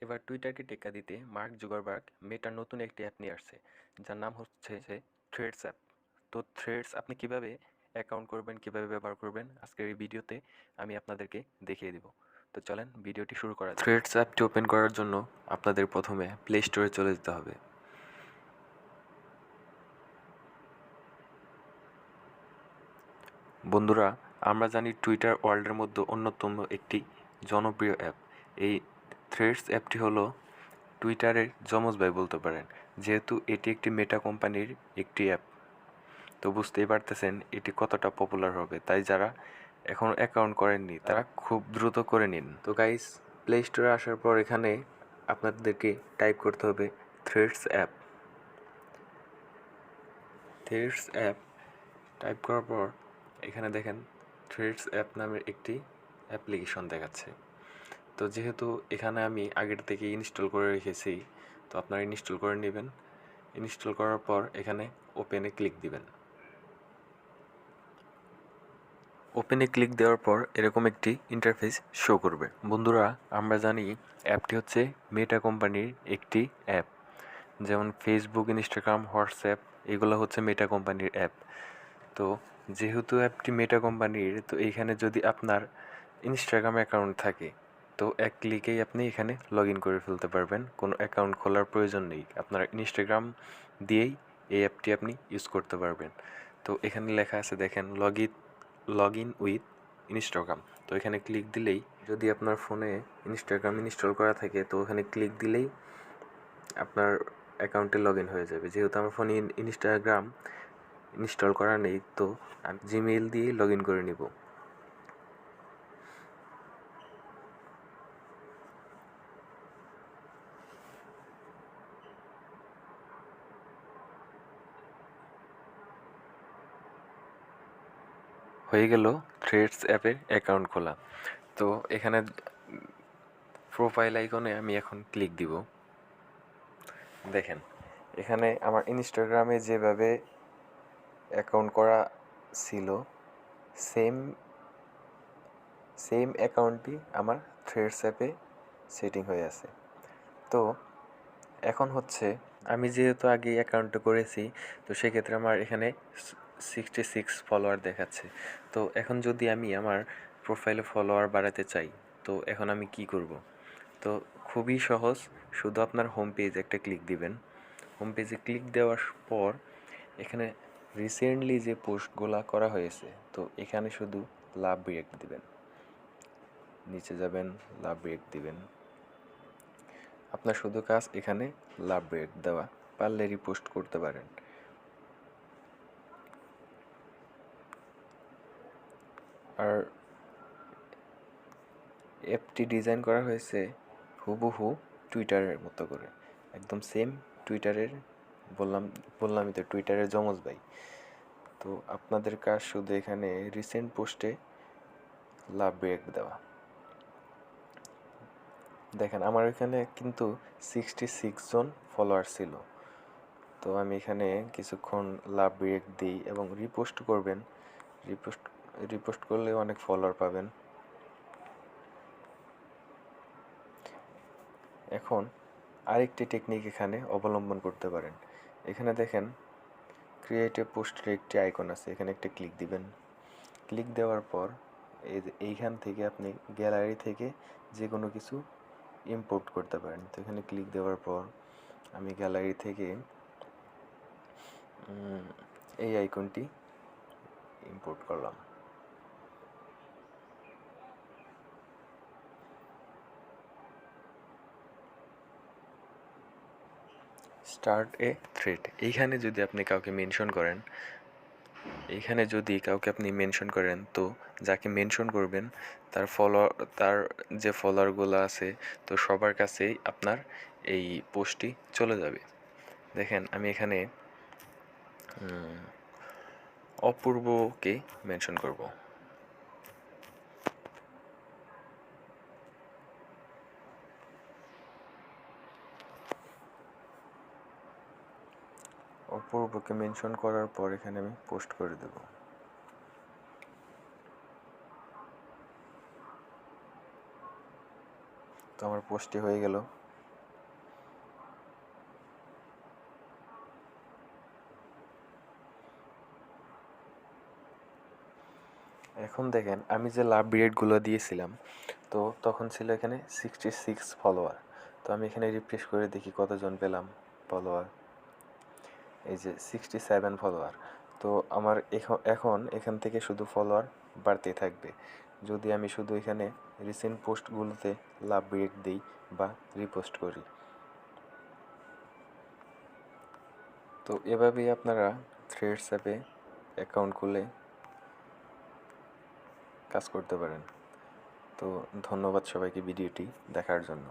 এবার টুইটারকে টেক্কা দিতে মার্ক জুকারবার্গ মেটার নতুন একটি অ্যাপ নিয়ে আসছে, যার নাম হচ্ছে থ্রেডস অ্যাপ। তো থ্রেডস আপনি কিভাবে অ্যাকাউন্ট করবেন, কিভাবে ব্যবহার করবেন, আজকের এই ভিডিওতে আমি আপনাদেরকে দেখিয়ে দেব। তো চলেন ভিডিওটি শুরু করা যাক। থ্রেডস অ্যাপটি ওপেন করার জন্য আপনাদের প্রথমে প্লে স্টোরে চলে যেতে হবে। বন্ধুরা, আমরা জানি টুইটার ওয়ার্ল্ডের মধ্যে অন্যতম একটি জনপ্রিয় অ্যাপ। এই থ্রেডস অ্যাপটি হলো টুইটারের যমজ ভাই বলতে পারেন, যেহেতু এটি একটি মেটা কোম্পানির একটি অ্যাপ। তো বুঝতেই পারতেছেন এটি কতটা পপুলার হবে, তাই যারা এখন অ্যাকাউন্ট করেননি তারা খুব দ্রুত করে নিন। তো গাইস, প্লে স্টোরে আসার পর এখানে আপনাদেরকে টাইপ করতে হবে threads app. Threads app type করার পর এখানে দেখেন থ্রেডস অ্যাপ নামের একটি অ্যাপ্লিকেশন দেখাচ্ছে। তো যেহেতু এখানে আমি আগের থেকে ইনস্টল করে রেখেছি, তো আপনারা ইনস্টল করে নেবেন। ইনস্টল করার পর এখানে ওপেনে ক্লিক দিবেন। ওপেনে ক্লিক দেওয়ার পর এরকম একটি ইন্টারফেস শো করবে। বন্ধুরা, আমরা জানি অ্যাপটি হচ্ছে মেটা কোম্পানির একটি অ্যাপ। যেমন ফেসবুক, ইনস্টাগ্রাম, হোয়াটসঅ্যাপ এগুলো হচ্ছে মেটা কোম্পানির অ্যাপ। তো যেহেতু অ্যাপটি মেটা কোম্পানির, তো এইখানে যদি আপনার ইনস্টাগ্রাম অ্যাকাউন্ট থাকে তো এক ক্লিকেই আপনি এখানে লগ ইন করে ফেলতে পারবেন। কোনো অ্যাকাউন্ট খোলার প্রয়োজন নেই, আপনার ইনস্টাগ্রাম দিয়েই এই অ্যাপটি আপনি ইউজ করতে পারবেন। তো এখানে লেখা আছে দেখেন লগ ইন উইথ ইনস্টাগ্রাম। তো এখানে ক্লিক দিলেই, যদি আপনার ফোনে ইনস্টাগ্রাম ইনস্টল করা থাকে তো ওখানে ক্লিক দিলেই আপনার অ্যাকাউন্টে লগ ইন হয়ে যাবে। যেহেতু আমার ফোনে ইনস্টাগ্রাম ইনস্টল করা নেই, তো আমি জিমেইল দিয়েই লগ ইন করে নিব। হয়ে গেল থ্রেডস অ্যাপের অ্যাকাউন্ট খোলা। তো এখানে প্রোফাইল আইকনে আমি এখন ক্লিক দিব। দেখেন এখানে আমার ইনস্টাগ্রামে যেভাবে অ্যাকাউন্ট করা ছিল সেম অ্যাকাউন্টটি আমার থ্রেডস অ্যাপে সেটিং হয়ে আছে। তো এখন হচ্ছে আমি যেহেতু আগে অ্যাকাউন্টটা করেছি, তো সেক্ষেত্রে আমার এখানে 66 ফলোয়ার দেখাচ্ছে। তো এখন যদি আমি আমার প্রোফাইলে ফলোয়ার বাড়াতে চাই, তো এখন আমি কি করব? তো খুবই সহজ, শুধু আপনার হোম পেজ একটা ক্লিক দিবেন। হোম পেজে ক্লিক দেওয়ার পর এখানে রিসেন্টলি যে পোস্টগুলো করা হয়েছে, তো এখানে শুধু লাভ রিয়েক্ট দিবেন। নিচে যাবেন, লাভ রিয়েক্ট দিবেন। আপনার শুধু কাজ এখানে লাভ রিয়েক্ট দেওয়া, পারলে রিপোস্ট করতে পারেন। আর অ্যাপটি ডিজাইন করা হয়েছে হুবহু টুইটারের মতো করে, একদম সেম টুইটারের। বললামই তো টুইটারের যমজ ভাই। তো আপনাদের কাজ শুধু এখানে রিসেন্ট পোস্টে লাভ রিয়েক্ট দেওয়া। দেখেন আমার এখানে কিন্তু 66 জন ফলোয়ার ছিল। তো আমি এখানে কিছুক্ষণ লাভ রিয়েক্ট দিই এবং রিপোস্ট করবেন। রিপোস্ট করলে অনেক ফলোয়ার পাবেন। এখন আরেকটি টেকনিক এখানে অবলম্বন করতে পারেন। এখানে দেখেন ক্রিয়েট এ পোস্টের একটি আইকন আছে, এখানে একটা ক্লিক দিবেন। ক্লিক দেওয়ার পর এইখান থেকে আপনি গ্যালারি থেকে যে কোনো কিছু ইম্পোর্ট করতে পারেন। তো এখানে ক্লিক দেওয়ার পর আমি গ্যালারি থেকে এই আইকনটি ইম্পোর্ট করলাম। স্টার্ট এ থ্রেড, এইখানে যদি আপনি কাউকে মেনশন করেন, তো যাকে মেনশন করবেন তার যে ফলোয়ারগুলো আছে, তো সবার কাছেই আপনার এই পোস্টটি চলে যাবে। দেখেন আমি এখানে অপূর্বকে মেনশন করব। অপূর্বকে মেনশন করার পর এখানে আমি পোস্ট করে দেব। তো আমার পোস্টটি হয়ে গেল। এখন দেখেন আমি যে লাভ রেটগুলো দিয়েছিলাম, তো তখন ছিল এখানে 66 ফলোয়ার। তো আমি এখানে রিফ্রেশ করে দেখি কতজন পেলাম ফলোয়ার। এই যে 67 ফলোয়ার। তো আমার এখন এখান থেকে শুধু ফলোয়ার বাড়তেই থাকবে যদি আমি শুধু এখানে রিসেন্ট পোস্টগুলোতে লাভ রেট দিই বা রিপোস্ট করি। তো এভাবেই আপনারা থ্রেডস অ্যাপে অ্যাকাউন্ট খুলে কাজ করতে পারেন। তো ধন্যবাদ সবাইকে ভিডিওটি দেখার জন্য।